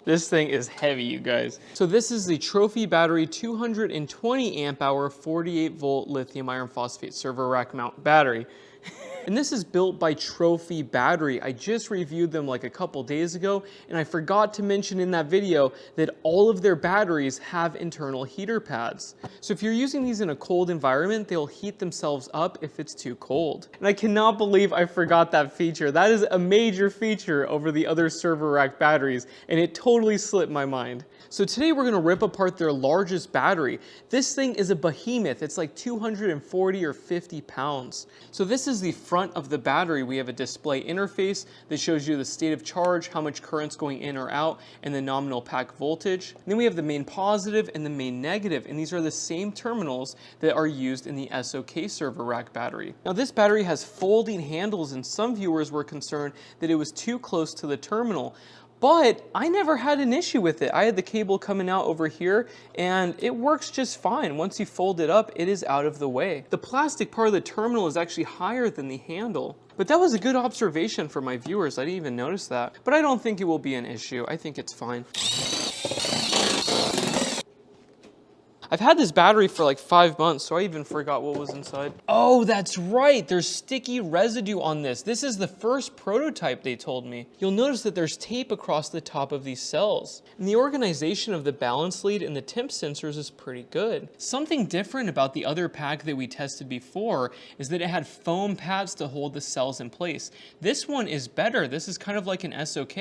This thing is heavy, you guys. So this is the Trophy Battery 220 amp hour 48 volt lithium iron phosphate server rack mount battery. And this is built by Trophy Battery. I just reviewed them like a couple days ago, and I forgot to mention in that video that all of their batteries have internal heater pads. So if you're using these in a cold environment, they'll heat themselves up if it's too cold. And I cannot believe I forgot that feature. That is a major feature over the other server rack batteries, and it totally slipped my mind. So today we're gonna rip apart their largest battery. This thing is a behemoth. It's like 240 or 50 pounds. So this is the front of the battery. We have a display interface that shows you the state of charge, how much current's going in or out, and the nominal pack voltage. And then we have the main positive and the main negative, and these are the same terminals that are used in the SOK server rack battery. Now this battery has folding handles, and some viewers were concerned that it was too close to the terminal. But I never had an issue with it. I had the cable coming out over here and it works just fine. Once you fold it up, it is out of the way. The plastic part of the terminal is actually higher than the handle. But that was a good observation for my viewers. I didn't even notice that. But I don't think it will be an issue. I think it's fine. I've had this battery for like 5 months, so I even forgot what was inside. Oh, that's right. There's sticky residue on this. This is the first prototype, they told me. You'll notice that there's tape across the top of these cells. And the organization of the balance lead and the temp sensors is pretty good. Something different about the other pack that we tested before is that it had foam pads to hold the cells in place. This one is better. This is kind of like an SOK.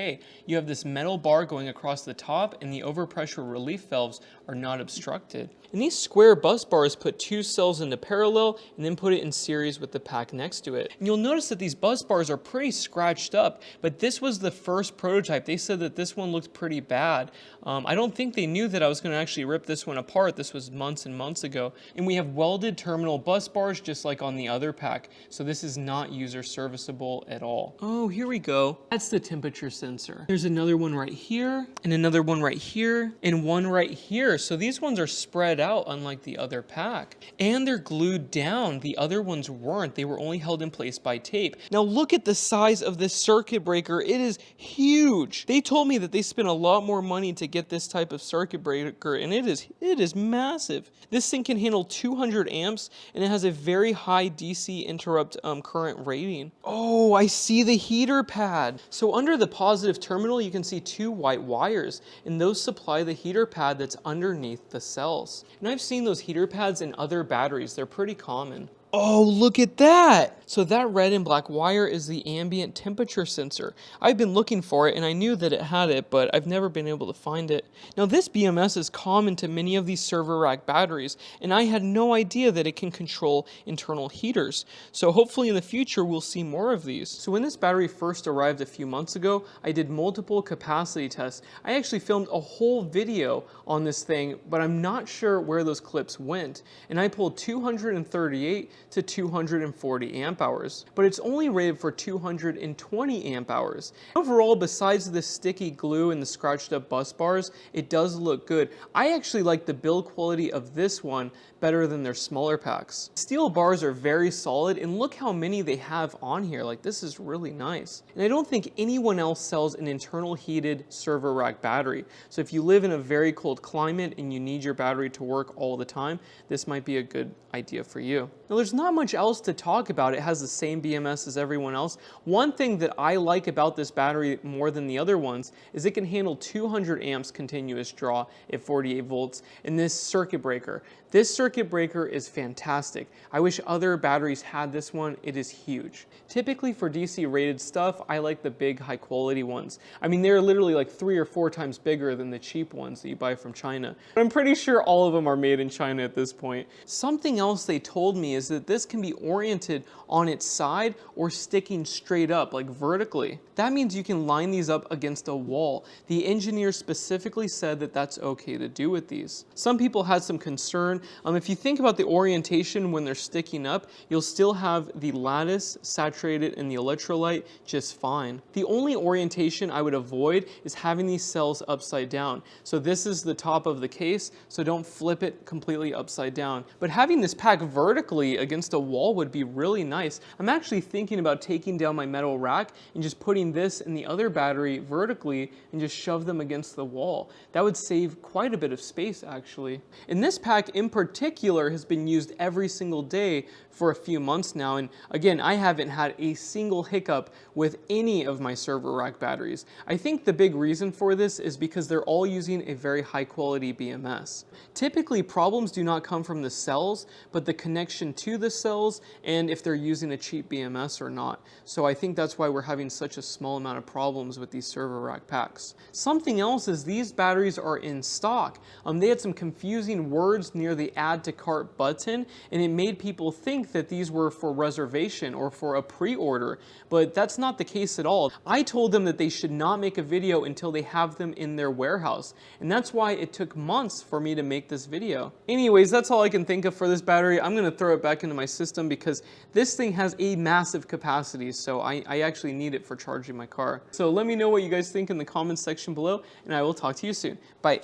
You have this metal bar going across the top, and the overpressure relief valves are not obstructed. And these square bus bars put two cells into parallel and then put it in series with the pack next to it. And you'll notice that these bus bars are pretty scratched up, but this was the first prototype. They said that this one looked pretty bad. I don't think they knew that I was going to actually rip this one apart. This was months and months ago. And we have welded terminal bus bars just like on the other pack. So this is not user serviceable at all. Oh, here we go. That's the temperature sensor. There's another one right here and another one right here and one right here. So these ones are spread out unlike the other pack. And they're glued down. The other ones weren't. They were only held in place by tape. Now look at the size of this circuit breaker. It is huge. They told me that they spent a lot more money to get this type of circuit breaker, and it is massive. This thing can handle 200 amps and it has a very high DC interrupt current rating. Oh, I see the heater pad. So under the positive terminal you can see two white wires, and those supply the heater pad that's underneath the cells. And I've seen those heater pads in other batteries. They're pretty common. Oh, look at that. So that red and black wire is the ambient temperature sensor. I've been looking for it and I knew that it had it, but I've never been able to find it. Now this BMS is common to many of these server rack batteries, and I had no idea that it can control internal heaters. So hopefully in the future we'll see more of these. So when this battery first arrived a few months ago, I did multiple capacity tests. I actually filmed a whole video on this thing, but I'm not sure where those clips went. And I pulled 238 to 240 amp hours, but it's only rated for 220 amp hours. Overall, besides the sticky glue and the scratched up bus bars, it does look good. I actually like the build quality of this one better than their smaller packs. Steel bars are very solid, and look how many they have on here. Like, this is really nice. And I don't think anyone else sells an internal heated server rack battery. So if you live in a very cold climate and you need your battery to work all the time, this might be a good idea for you. Now there's not much else to talk about. It has the same BMS as everyone else. One thing that I like about this battery more than the other ones is it can handle 200 amps continuous draw at 48 volts in this circuit breaker. This circuit breaker is fantastic. I wish other batteries had this one. It is huge. Typically for DC rated stuff, I like the big high quality ones. I mean, they're literally like 3 or 4 times bigger than the cheap ones that you buy from China. But I'm pretty sure all of them are made in China at this point. Something else they told me is that this can be oriented on its side or sticking straight up, like vertically. That means you can line these up against a wall. The engineer specifically said that that's okay to do with these. Some people had some concern. If you think about the orientation when they're sticking up, you'll still have the lattice saturated in the electrolyte just fine. The only orientation I would avoid is having these cells upside down. So this is the top of the case, so don't flip it completely upside down. But having this pack vertically, against a wall would be really nice. I'm actually thinking about taking down my metal rack and just putting this and the other battery vertically and just shove them against the wall. That would save quite a bit of space actually. And this pack in particular has been used every single day for a few months now, and again, I haven't had a single hiccup with any of my server rack batteries. I think the big reason for this is because they're all using a very high quality BMS. Typically, problems do not come from the cells, but the connection to the cells and if they're using a cheap BMS or not. So I think that's why we're having such a small amount of problems with these server rack packs. Something else is these batteries are in stock. They had some confusing words near the add to cart button, and it made people think that these were for reservation or for a pre-order, but that's not the case at all. I told them that they should not make a video until they have them in their warehouse, and that's why it took months for me to make this video. Anyways, that's all I can think of for this battery. I'm gonna throw it back into my system because this thing has a massive capacity, so I actually need it for charging my car. So let me know what you guys think in the comments section below, and I will talk to you soon. Bye.